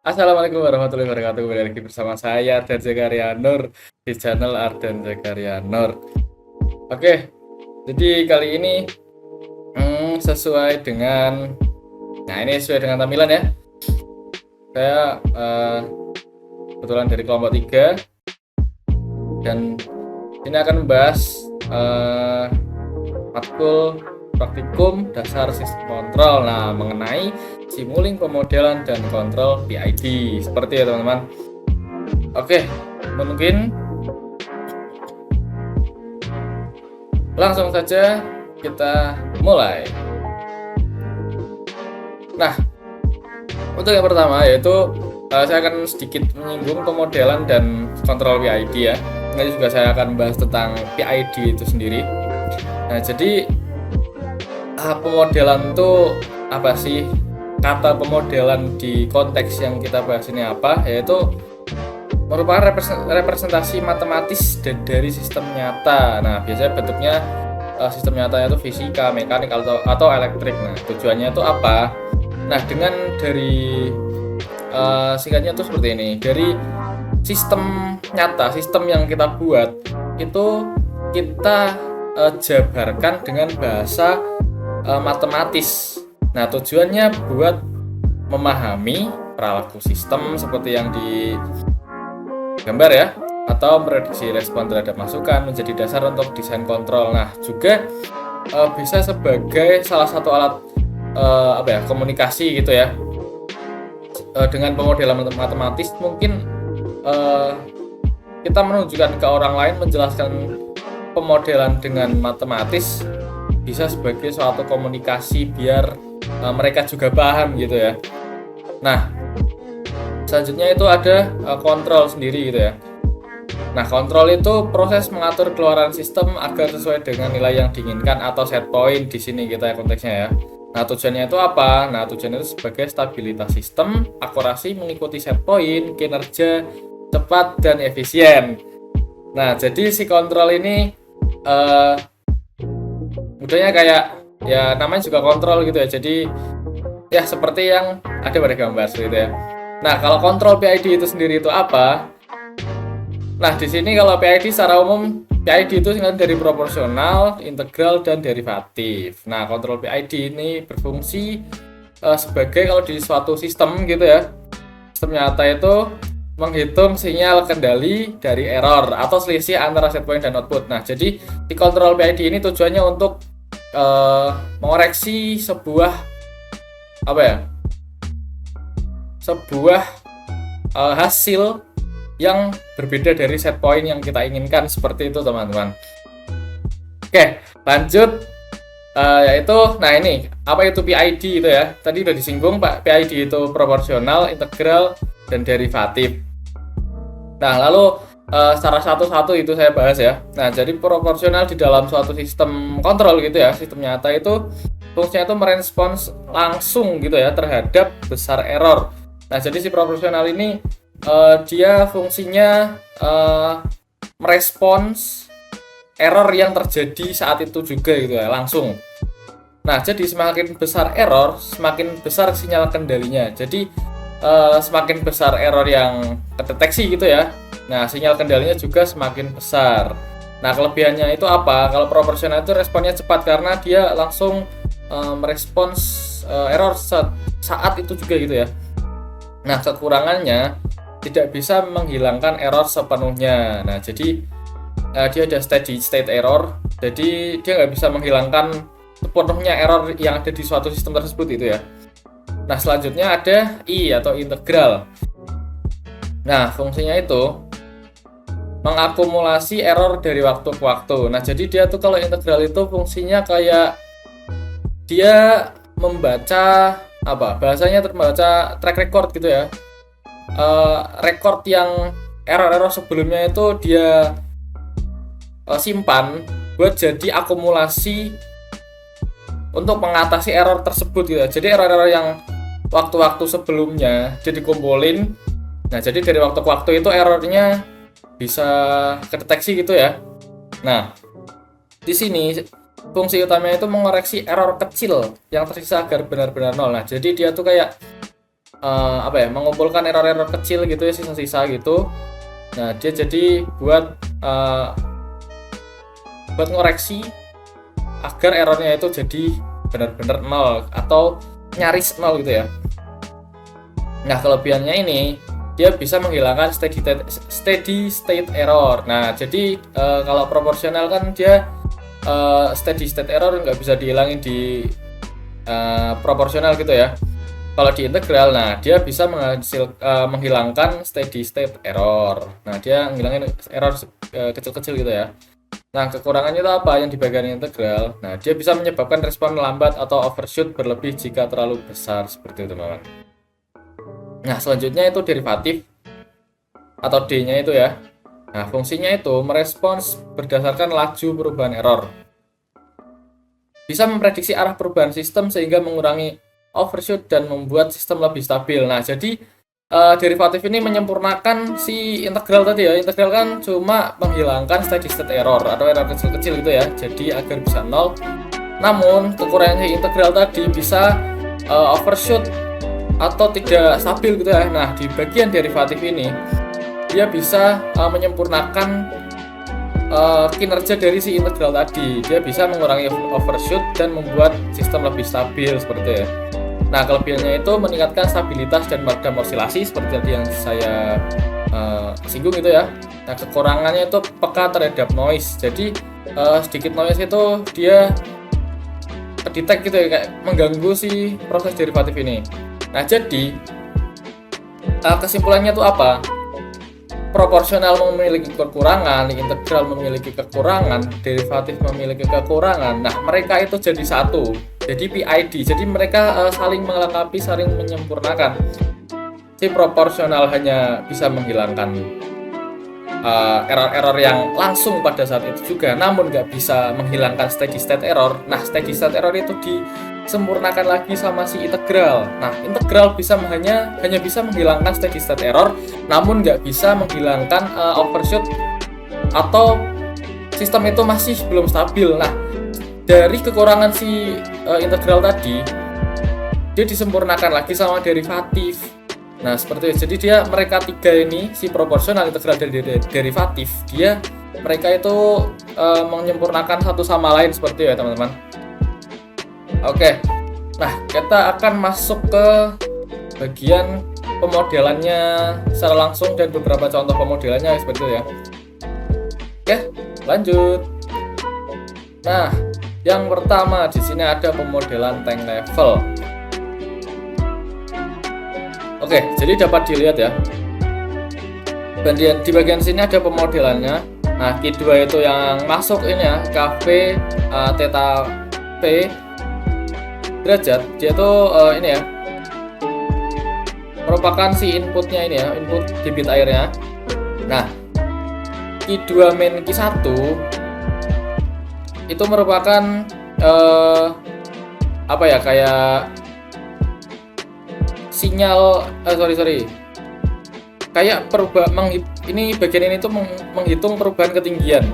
Assalamualaikum warahmatullahi wabarakatuh. Kembali lagi bersama saya Ardan Zakaria Nur di channel Ardan Zakaria Nur. Oke, jadi kali ini sesuai dengan, nah ini sesuai dengan tampilan ya. Saya kebetulan dari kelompok 3 dan ini akan membahas matkul praktikum dasar sistem kontrol. Nah, mengenai simulink pemodelan dan kontrol PID. Seperti ya teman-teman. Oke, mungkin langsung saja kita mulai. Nah, untuk yang pertama yaitu saya akan sedikit menyinggung pemodelan dan kontrol PID ya. Nanti juga saya akan bahas tentang PID itu sendiri. Nah, jadi pemodelan itu apa sih? Kata pemodelan di konteks yang kita bahas ini apa? Yaitu merupakan representasi matematis dari sistem nyata. Nah, biasanya bentuknya sistem nyatanya itu fisika, mekanik atau elektrik. Nah, tujuannya itu apa? Nah, dengan dari singkatnya itu seperti ini. Dari sistem nyata, sistem yang kita buat itu kita jabarkan dengan bahasa matematis. Nah, tujuannya buat memahami perilaku sistem seperti yang di gambar ya, atau prediksi respon terhadap masukan menjadi dasar untuk desain kontrol. Nah, juga bisa sebagai salah satu alat komunikasi gitu ya. Dengan pemodelan matematis mungkin kita menunjukkan ke orang lain, menjelaskan pemodelan dengan matematis bisa sebagai suatu komunikasi biar mereka juga paham gitu ya. Nah, selanjutnya itu ada kontrol sendiri gitu ya. Nah, kontrol itu proses mengatur keluaran sistem agar sesuai dengan nilai yang diinginkan atau set point di sini kita ya konteksnya ya. Nah, tujuannya itu apa? Nah, tujuannya itu sebagai stabilitas sistem, akurasi mengikuti set point, kinerja cepat dan efisien. Nah, jadi si kontrol ini mudahnya kayak ya namanya juga kontrol gitu ya. Jadi ya seperti yang ada pada gambar seperti itu ya. Nah, kalau kontrol PID itu sendiri itu apa? Nah, di sini kalau PID secara umum PID itu singkatan dari proporsional, integral dan derivatif. Nah, kontrol PID ini berfungsi sebagai kalau di suatu sistem gitu ya. Sistem nyata itu menghitung sinyal kendali dari error atau selisih antara set point dan output. Nah, jadi di kontrol PID ini tujuannya untuk mengoreksi sebuah hasil yang berbeda dari set point yang kita inginkan, seperti itu teman-teman. Oke, lanjut yaitu nah ini apa itu PID itu ya. Tadi udah disinggung Pak, PID itu proporsional, integral dan derivatif. Nah, lalu secara satu-satu itu saya bahas ya. Nah, jadi proporsional di dalam suatu sistem kontrol gitu ya, sistem nyata itu fungsinya itu merespons langsung gitu ya terhadap besar error. Nah, jadi si proporsional ini dia fungsinya merespons error yang terjadi saat itu juga gitu ya, langsung. Nah, jadi semakin besar error, semakin besar sinyal kendalinya. Jadi semakin besar error yang kedeteksi gitu ya. Nah, sinyal kendalinya juga semakin besar. Nah, kelebihannya itu apa? Kalau proporsional itu responnya cepat karena dia langsung merespons error saat itu juga gitu ya. Nah, kekurangannya tidak bisa menghilangkan error sepenuhnya. Nah, jadi dia ada steady state error. Jadi dia nggak bisa menghilangkan sepenuhnya error yang ada di suatu sistem tersebut itu ya. Nah, selanjutnya ada I atau integral. Nah, fungsinya itu mengakumulasi error dari waktu ke waktu. Nah, jadi dia tuh kalau integral itu fungsinya kayak dia membaca bahasanya membaca track record gitu ya. Record yang error-error sebelumnya itu dia simpan buat jadi akumulasi untuk mengatasi error tersebut gitu ya. Jadi error-error yang waktu-waktu sebelumnya jadi dikumpulin. Nah, jadi dari waktu ke waktu itu errornya bisa kedeteksi gitu ya. Nah, di sini fungsi utamanya itu mengoreksi error kecil yang tersisa agar benar-benar nol. Nah, jadi dia tuh kayak mengumpulkan error-error kecil gitu ya, sisa-sisa gitu. Nah, dia jadi buat ngoreksi agar errornya itu jadi benar-benar nol atau nyaris nol gitu ya. Nah, kelebihannya ini dia bisa menghilangkan steady state error. Nah, jadi kalau proporsional kan dia steady state error nggak bisa dihilangin di proporsional gitu ya. Kalau di integral, nah dia bisa menghilangkan steady state error. Nah, dia menghilangin error kecil-kecil gitu ya. Nah, kekurangannya itu apa yang di bagian integral? Nah, dia bisa menyebabkan respon lambat atau overshoot berlebih jika terlalu besar, seperti itu teman-teman. Nah, selanjutnya itu derivatif atau D-nya itu ya. Nah, fungsinya itu merespons berdasarkan laju perubahan error. Bisa memprediksi arah perubahan sistem sehingga mengurangi overshoot dan membuat sistem lebih stabil. Nah, jadi derivatif ini menyempurnakan si integral tadi ya. Integral kan cuma menghilangkan steady state error atau error kecil-kecil gitu ya. Jadi agar bisa nol. Namun kekurangannya integral tadi bisa overshoot atau tidak stabil gitu ya. Nah, di bagian derivatif ini dia bisa menyempurnakan kinerja dari si integral tadi. Dia bisa mengurangi overshoot dan membuat sistem lebih stabil seperti itu ya. Nah, kelebihannya itu meningkatkan stabilitas dan meredam osilasi seperti yang saya singgung gitu ya. Nah, kekurangannya itu peka terhadap noise. Jadi sedikit noise itu dia detect gitu ya, kayak mengganggu si proses derivatif ini. Nah, jadi kesimpulannya itu apa? Proporsional memiliki kekurangan, integral memiliki kekurangan, derivatif memiliki kekurangan. Nah, mereka itu jadi satu, jadi PID. Jadi mereka saling melengkapi, saling menyempurnakan. Si proporsional hanya bisa menghilangkan error-error yang langsung pada saat itu juga, namun nggak bisa menghilangkan steady state error. Nah, steady state error itu disempurnakan lagi sama si integral. Nah, integral hanya bisa menghilangkan steady state error, namun nggak bisa menghilangkan overshoot atau sistem itu masih belum stabil. Nah, dari kekurangan si integral tadi, dia disempurnakan lagi sama derivatif. Nah, seperti itu. Jadi mereka tiga ini, si proporsional, integral, dan derivatif, mereka itu menyempurnakan satu sama lain seperti itu ya teman-teman. Oke, nah kita akan masuk ke bagian pemodelannya secara langsung dan beberapa contoh pemodelannya seperti itu ya. Oke, lanjut. Nah, yang pertama di sini ada pemodelan tank level. Oke, jadi dapat dilihat ya. Di bagian sini ada pemodelannya. Nah, Q2 itu yang masuk ini ya, KV theta P derajat. Dia tuh ini ya, merupakan si inputnya ini ya, input debit airnya. Nah, Q2 min Q1 itu merupakan kayak sinyal kayak ini bagian ini tuh menghitung perubahan ketinggian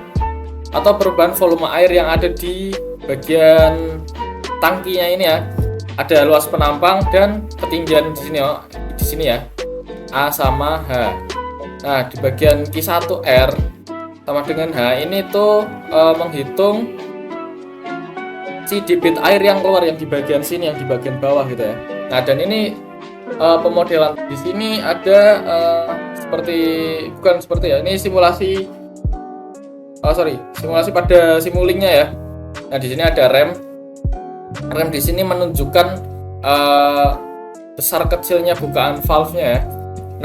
atau perubahan volume air yang ada di bagian tangkinya ini ya. Ada luas penampang dan ketinggian di sini ya, A sama H. Nah, di bagian Q1R sama dengan H ini tuh menghitung si debit air yang keluar yang di bagian sini, yang di bagian bawah gitu ya. Nah, dan ini pemodelan di sini ada ini simulasi pada simulingnya ya. Nah, di sini ada rem di sini menunjukkan besar kecilnya bukaan valve-nya ya.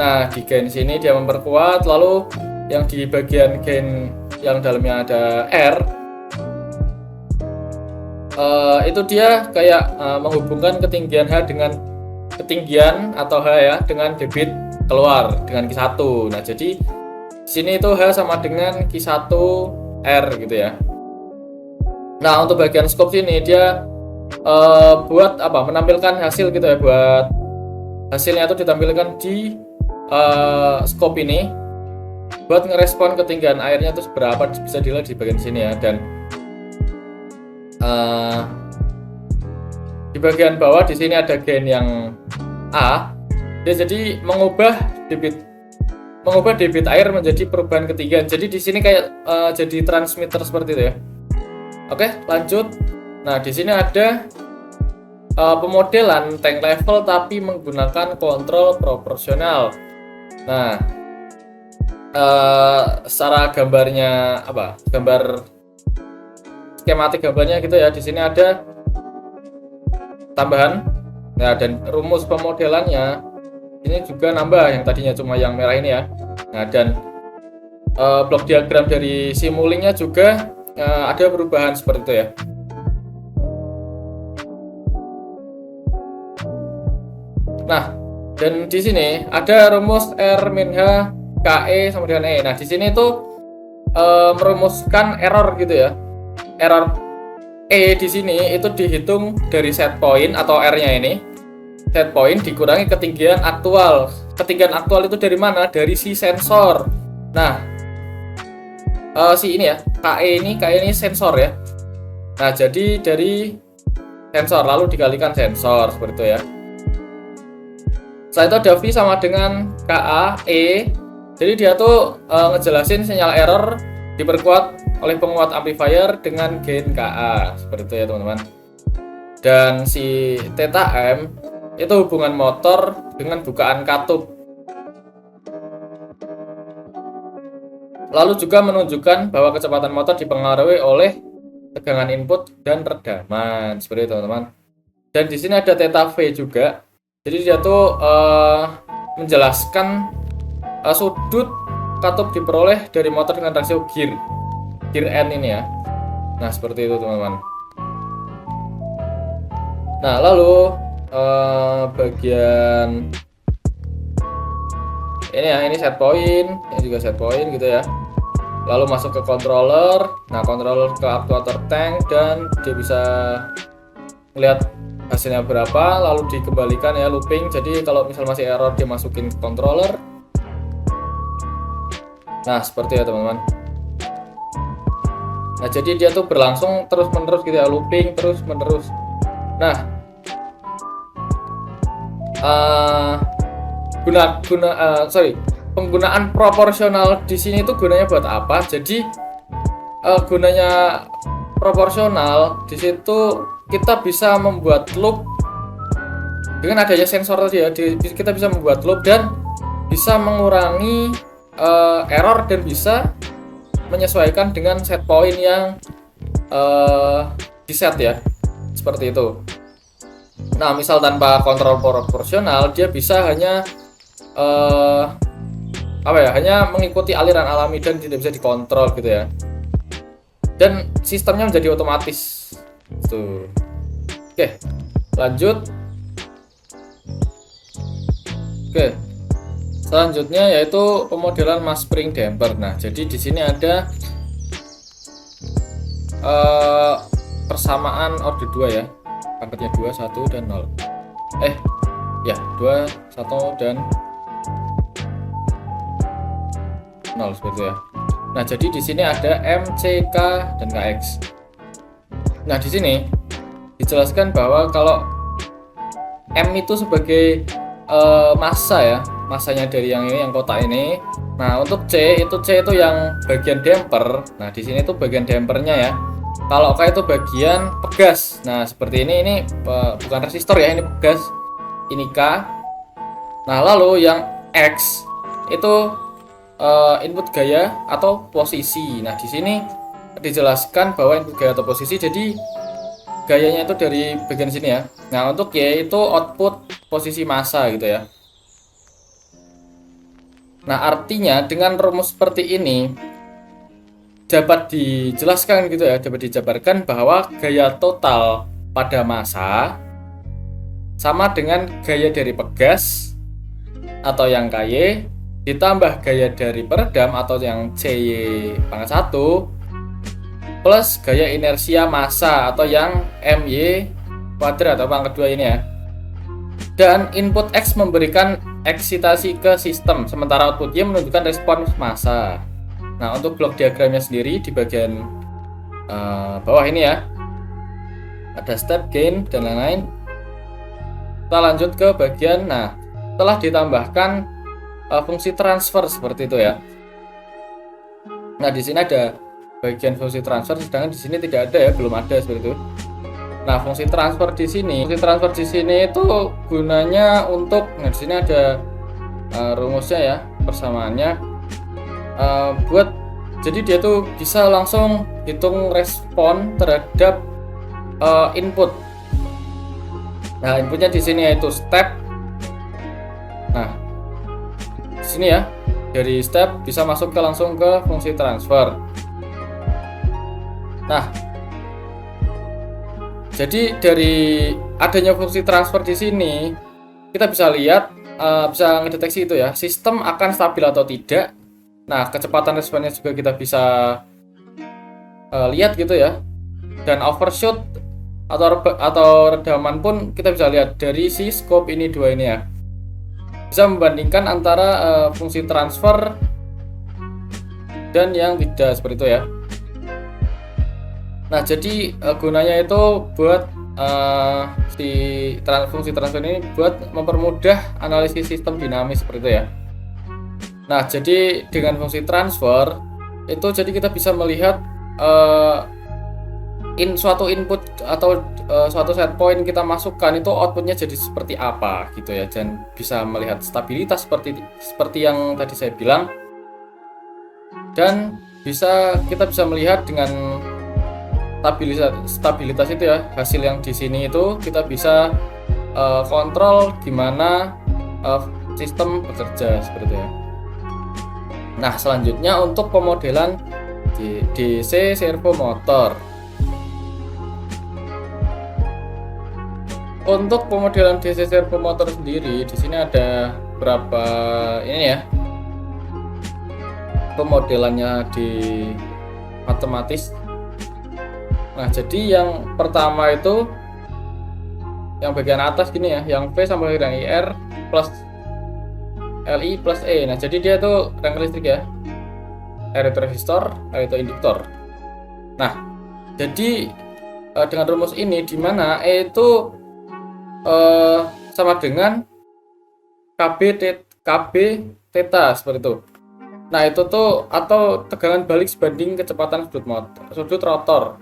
Nah, di gain sini dia memperkuat, lalu yang di bagian gain yang dalamnya ada R itu dia kayak menghubungkan ketinggian H dengan ketinggian atau H ya dengan debit keluar dengan Q1. Nah, jadi sini itu H sama dengan Q1 R gitu ya. Nah, untuk bagian scope sini dia buat menampilkan hasil gitu ya, buat hasilnya itu ditampilkan di scope ini buat ngerespon ketinggian airnya itu seberapa, bisa dilihat di bagian sini ya. Dan di bagian bawah di sini ada gain yang A. Dia jadi mengubah debit air menjadi perubahan ketinggian. Jadi di sini kayak jadi transmitter seperti itu ya. Oke, lanjut. Nah, di sini ada pemodelan tank level tapi menggunakan kontrol proporsional. Nah, secara gambarnya apa? Gambar skematik gambarnya gitu ya. Di sini ada tambahan. Nah, dan rumus pemodelannya ini juga nambah, yang tadinya cuma yang merah ini ya. Nah, dan blok diagram dari simulingnya juga ada perubahan seperti itu ya. Nah, dan di sini ada rumus R-H KE sama dengan E. Nah, di sini itu merumuskan error gitu ya. Error E di sini itu dihitung dari set point atau R-nya ini. Set point dikurangi ketinggian aktual. Ketinggian aktual itu dari mana? Dari si sensor. Nah, si ini ya, KE ini sensor ya. Nah, jadi dari sensor lalu dikalikan sensor seperti itu ya. Setelah itu ada V sama dengan KA E. Jadi dia tuh ngejelasin sinyal error diperkuat oleh penguat amplifier dengan gain KA seperti itu ya teman-teman. Dan si theta M itu hubungan motor dengan bukaan katup. Lalu juga menunjukkan bahwa kecepatan motor dipengaruhi oleh tegangan input dan redaman seperti itu teman-teman. Dan di sini ada theta V juga. Jadi dia tuh menjelaskan sudut katup diperoleh dari motor dengan rasio gear N ini ya. Nah, seperti itu teman-teman. Nah, lalu bagian ini ya, ini set point, ini juga set point gitu ya. Lalu masuk ke controller. Nah, controller ke aktuator tank dan dia bisa melihat hasilnya berapa, lalu dikembalikan ya looping. Jadi kalau misal masih error dia masukin ke controller. Nah, seperti ya teman-teman. Nah, jadi dia tuh berlangsung terus menerus gitu ya, looping terus menerus. Nah, penggunaan proporsional di sini itu gunanya buat apa? Jadi gunanya proporsional di situ kita bisa membuat loop dengan adanya sensor tadi ya. Kita bisa membuat loop dan bisa mengurangi error dan bisa menyesuaikan dengan set point yang di set ya, seperti itu. Nah, misal tanpa kontrol proporsional dia bisa hanya hanya mengikuti aliran alami dan tidak bisa dikontrol gitu ya. Dan sistemnya menjadi otomatis. Tuh. Oke, lanjut. Oke. Selanjutnya yaitu pemodelan mass spring damper. Nah, jadi di sini ada persamaan order 2 ya. Angkatnya 2, 1 dan 0. 2, 1 dan 0 seperti itu ya. Nah, jadi di sini ada M, C, K dan KX. Nah, di sini dijelaskan bahwa kalau M itu sebagai massa ya, massanya dari yang ini, yang kotak ini. Nah, untuk C itu yang bagian damper. Nah, di sini tuh bagian dampernya ya. Kalau K itu bagian pegas. Nah, seperti ini bukan resistor ya, ini pegas. Ini K. Nah, lalu yang X itu input gaya atau posisi. Nah, di sini dijelaskan bahwa input gaya atau posisi, jadi gayanya itu dari bagian sini ya. Nah, untuk Y itu output posisi massa gitu ya. Nah, artinya dengan rumus seperti ini dapat dijelaskan gitu ya, dapat dijabarkan bahwa gaya total pada massa sama dengan gaya dari pegas atau yang KY ditambah gaya dari peredam atau yang CY pangkat 1 plus gaya inersia massa atau yang MY kuadrat atau pangkat 2 ini ya. Dan input X memberikan eksitasi ke sistem, sementara output Y menunjukkan respons massa. Nah, untuk blok diagramnya sendiri di bagian bawah ini ya, ada step, gain dan lain-lain. Kita lanjut ke bagian, nah telah ditambahkan fungsi transfer seperti itu ya. Nah, di sini ada bagian fungsi transfer, sedangkan di sini tidak ada ya, belum ada seperti itu. Nah, fungsi transfer di sini itu gunanya untuk, nah di sini ada rumusnya ya, persamaannya buat, jadi dia tuh bisa langsung hitung respon terhadap input. Nah, inputnya di sini yaitu step. Nah, di sini ya, dari step bisa masuk langsung ke fungsi transfer. Nah, jadi dari adanya fungsi transfer di sini, kita bisa lihat, bisa ngedeteksi itu ya, sistem akan stabil atau tidak. Nah, kecepatan responnya juga kita bisa lihat gitu ya. Dan overshoot atau redaman pun kita bisa lihat dari si scope ini dua ini ya. Bisa membandingkan antara fungsi transfer dan yang tidak seperti itu ya. Nah, jadi gunanya itu buat fungsi transfer ini buat mempermudah analisis sistem dinamis seperti itu ya. Nah, jadi dengan fungsi transfer itu jadi kita bisa melihat suatu input atau suatu set point kita masukkan itu outputnya jadi seperti apa gitu ya, dan bisa melihat stabilitas seperti yang tadi saya bilang, dan kita bisa melihat dengan stabilitas itu ya, hasil yang di sini itu kita bisa kontrol gimana sistem bekerja seperti itu ya. Nah, selanjutnya untuk pemodelan DC servo motor. Untuk pemodelan DC servo motor sendiri, di sini ada berapa ini ya, pemodelannya di matematis. Nah, jadi yang pertama itu yang bagian atas gini ya, yang V sama dengan IR plus LI plus E. Nah, jadi dia tuh rangka listrik ya, R itu resistor, L itu induktor. Nah, jadi dengan rumus ini di mana E itu sama dengan KB theta seperti itu. Nah, itu tuh atau tegangan balik sebanding kecepatan sudut rotor.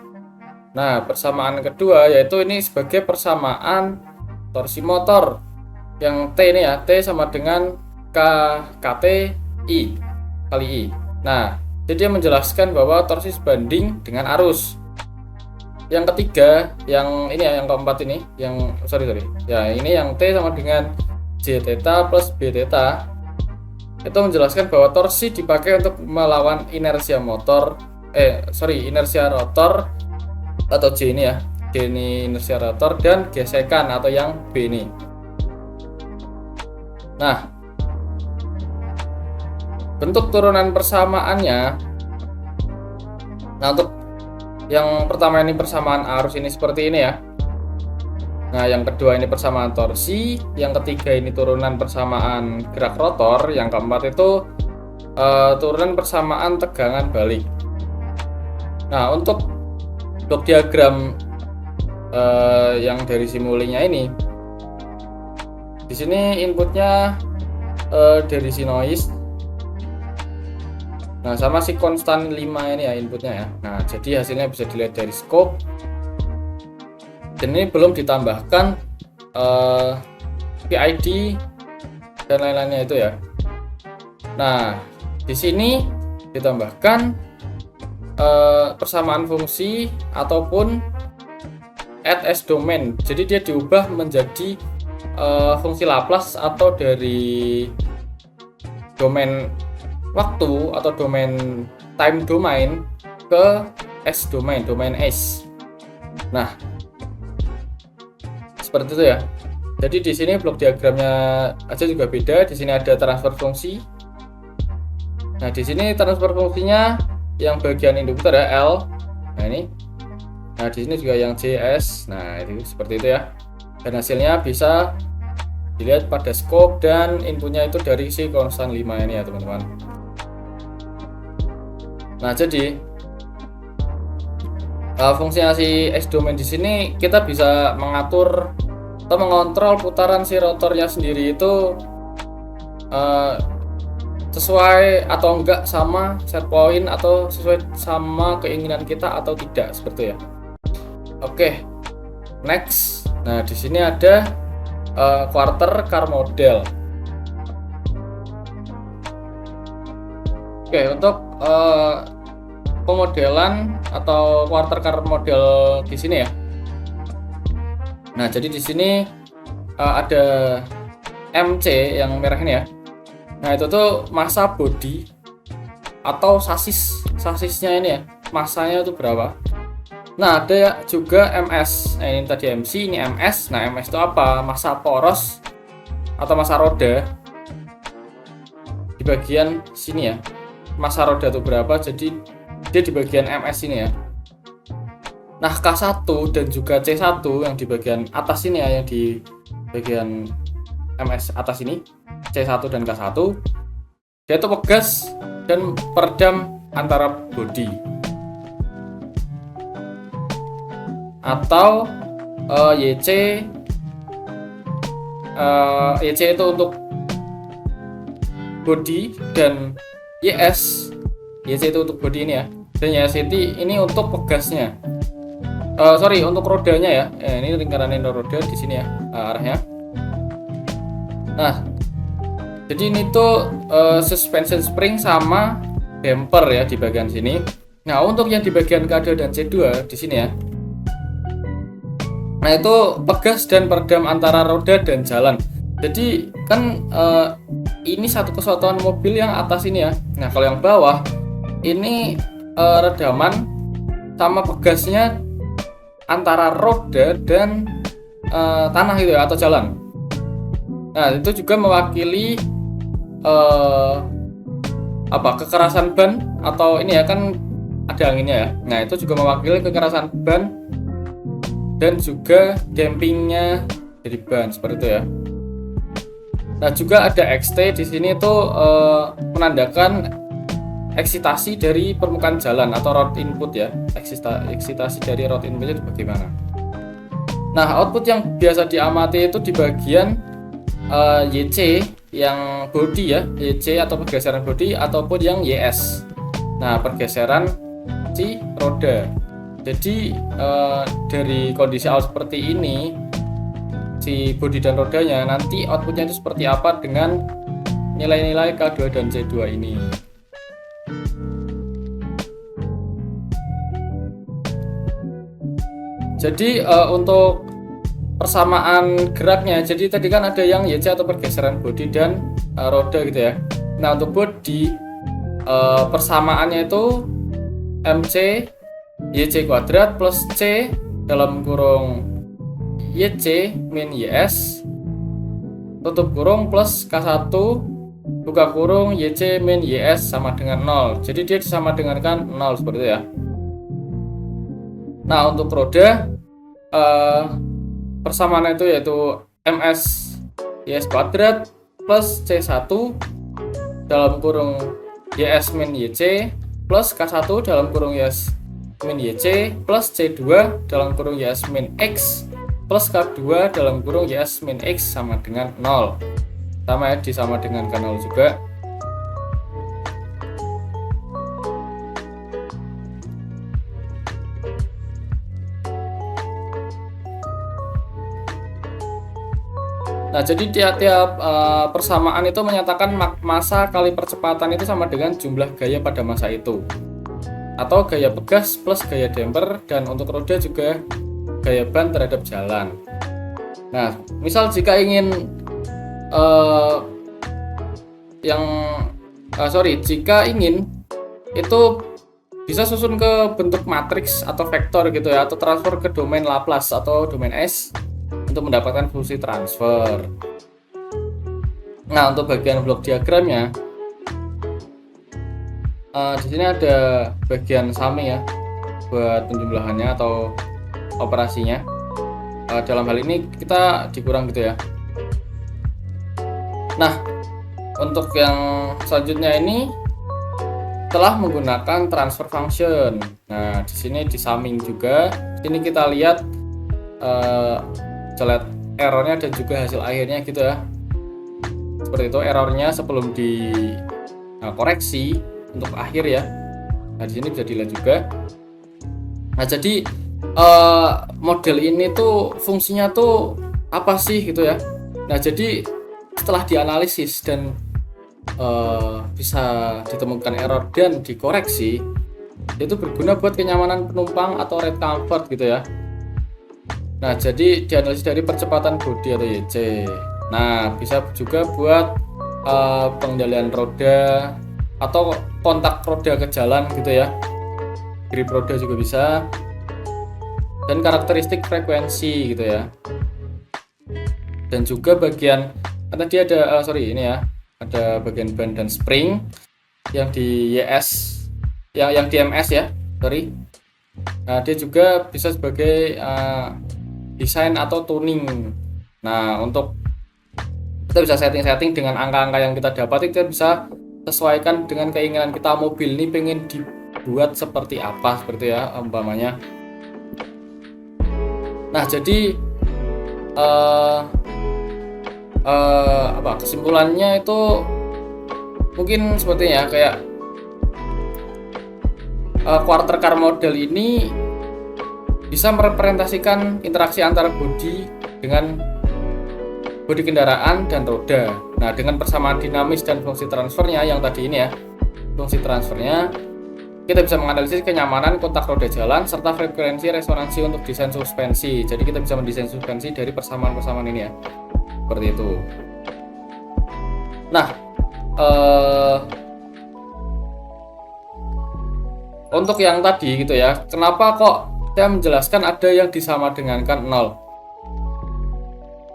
Nah, persamaan kedua yaitu ini sebagai persamaan torsi motor yang T ini ya, T sama dengan KT I kali I. Nah, jadi dia menjelaskan bahwa torsi sebanding dengan arus. Yang ketiga, yang ini ya, yang keempat ini, yang sorry ya, ini yang T sama dengan J theta plus B theta, itu menjelaskan bahwa torsi dipakai untuk melawan inersia inersia rotor atau J ini ya, J ini inersia rotor, dan gesekan atau yang B ini. Nah, bentuk turunan persamaannya, nah untuk yang pertama ini persamaan arus ini seperti ini ya. Nah, yang kedua ini persamaan torsi, yang ketiga ini turunan persamaan gerak rotor, yang keempat itu turunan persamaan tegangan balik. Nah, untuk blok diagram yang dari simulinya ini, di sini inputnya dari si noise. Nah, sama si konstan 5 ini ya inputnya ya. Nah, jadi hasilnya bisa dilihat dari scope. Dan ini belum ditambahkan PID dan lain-lainnya itu ya. Nah, di sini ditambahkan persamaan fungsi ataupun add as domain. Jadi dia diubah menjadi fungsi Laplace atau dari domain waktu atau domain time domain ke S domain S. Nah, seperti itu ya. Jadi di sini blok diagramnya aja juga beda. Di sini ada transfer fungsi. Nah, di sini transfer fungsinya yang bagian induktor ya, L. Nah, ini. Nah, di sini juga yang JS. Nah, itu seperti itu ya. Dan hasilnya bisa dilihat pada scope dan inputnya itu dari si konstan 5 ini ya, teman-teman. Nah, jadi fungsinya si S domain di sini kita bisa mengatur atau mengontrol putaran si rotornya sendiri itu uh, sesuai atau enggak sama set point atau sesuai sama keinginan kita atau tidak, seperti ya. Oke, next. Nah, di sini ada quarter car model. Oke, untuk pemodelan atau quarter car model di sini ya. Nah, jadi di sini ada MC yang merah ini ya. Nah, itu tuh massa body atau sasisnya ini ya. Massanya itu berapa? Nah, ada juga MS. Nah, ini tadi MC, ini MS. Nah, MS itu apa? Massa poros atau massa roda di bagian sini ya. Massa roda itu berapa? Jadi dia di bagian MS ini ya. Nah, K1 dan juga C1 yang di bagian atas ini ya, yang di bagian MS atas ini, C1 dan K1, dia itu pegas dan peredam antara bodi. Atau YC itu untuk body dan YC itu untuk body ini ya, dan YCT ini untuk pegasnya. Untuk rodanya ya. Ini lingkaran roda di sini ya, arahnya. Nah, jadi ini tuh suspension spring sama damper ya di bagian sini. Nah, untuk yang di bagian K2 dan C2 di sini ya. Nah, itu pegas dan peredam antara roda dan jalan. Jadi kan ini satu kesatuan mobil yang atas ini ya. Nah, kalau yang bawah ini redaman sama pegasnya antara roda dan tanah gitu ya, atau jalan. Nah, itu juga mewakili kekerasan ban atau ini ya, kan ada anginnya ya. Nah, itu juga mewakili kekerasan ban dan juga dampingnya dari ban, seperti itu ya. Nah, juga ada XT di sini tuh menandakan eksitasi dari permukaan jalan atau road input ya. Eksitasi dari road input itu bagaimana? Nah, output yang biasa diamati itu di bagian YC yang body ya, YC atau pergeseran body, ataupun yang YS. Nah, pergeseran si roda. Jadi dari kondisi awal seperti ini, si body dan rodanya, nanti outputnya itu seperti apa dengan nilai-nilai K2 dan C2 ini. Jadi untuk persamaan geraknya, jadi tadi kan ada yang YC atau pergeseran bodi dan roda gitu ya. Nah, untuk bodi persamaannya itu MC YC kuadrat plus C dalam kurung YC min YS tutup kurung plus K1 buka kurung YC min YS sama dengan 0. Jadi dia disama dengankan 0 seperti itu ya. Nah, untuk roda persamaan itu yaitu MS YS kuadrat plus C1 dalam kurung YS min YC plus K1 dalam kurung YS min YC plus C2 dalam kurung YS min X plus K2 dalam kurung YS min X sama dengan 0. Sama ya, disama dengan kan 0 juga. Nah, jadi tiap-tiap persamaan itu menyatakan massa kali percepatan itu sama dengan jumlah gaya pada massa itu, atau gaya pegas plus gaya damper, dan untuk roda juga gaya ban terhadap jalan. Nah, misal jika ingin jika ingin itu bisa susun ke bentuk matriks atau vektor gitu ya, atau transfer ke domain Laplace atau domain S untuk mendapatkan fungsi transfer. Nah, untuk bagian blok diagramnya, di sini ada bagian summing ya, buat penjumlahannya atau operasinya. Dalam hal ini kita dikurang gitu ya. Nah, untuk yang selanjutnya ini telah menggunakan transfer function. Nah, di sini di summing juga. Ini kita lihat colet errornya dan juga hasil akhirnya gitu ya. seperti itu errornya sebelum dikoreksi untuk akhir ya. Nah di sini bisa dilihat juga. Nah jadi model ini tuh fungsinya tuh apa sih gitu ya. Nah jadi setelah dianalisis dan bisa ditemukan error dan dikoreksi, itu berguna buat kenyamanan penumpang atau ride comfort gitu ya. Nah jadi dianalisis dari percepatan bodi atau YC. Nah bisa juga buat pengendalian roda atau kontak roda ke jalan gitu ya, grip roda juga bisa, dan karakteristik frekuensi gitu ya. Dan juga bagian tadi ada ini ya, ada bagian ban dan spring yang di YS yang di MS ya, sorry. Nah dia juga bisa sebagai desain atau tuning. Nah untuk kita bisa setting dengan angka-angka yang kita dapat, kita bisa sesuaikan dengan keinginan kita, mobil ini pengen dibuat seperti apa, seperti ya umpamanya. Nah jadi kesimpulannya itu mungkin sepertinya kayak quarter car model ini bisa merepresentasikan interaksi antara bodi dengan bodi kendaraan dan roda. Nah dengan persamaan dinamis dan fungsi transfernya yang tadi ini ya, fungsi transfernya, kita bisa menganalisis kenyamanan kontak roda jalan serta frekuensi resonansi untuk desain suspensi. Jadi kita bisa mendesain suspensi dari persamaan-persamaan ini ya, seperti itu. Nah untuk yang tadi gitu ya, kenapa kok saya menjelaskan ada yang disama dengankan 0?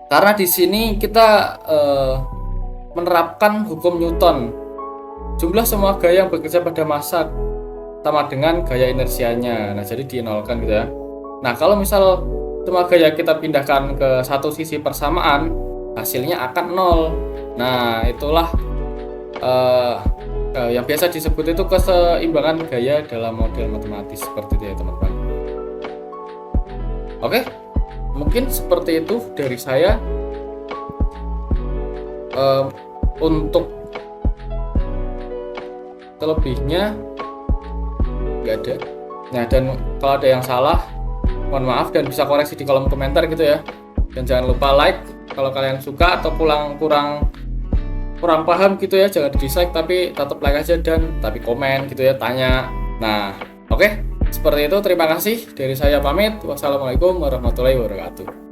Karena di sini kita menerapkan hukum Newton. Jumlah semua gaya yang bekerja pada massa sama dengan gaya inersianya. Nah, jadi dinolkan gitu ya. Nah, kalau misal semua gaya kita pindahkan ke satu sisi persamaan, hasilnya akan 0. Nah, itulah yang biasa disebut itu keseimbangan gaya dalam model matematis, seperti itu ya teman-teman. Oke, mungkin seperti itu dari saya. Untuk selebihnya nggak ada. Nah, dan kalau ada yang salah, mohon maaf dan bisa koreksi di kolom komentar gitu ya. Dan jangan lupa like kalau kalian suka, atau kurang paham gitu ya, jangan di dislike, tapi tetap like aja, dan tapi komen gitu ya, tanya. Nah, oke. Seperti itu, terima kasih dari saya, pamit. Wassalamualaikum warahmatullahi wabarakatuh.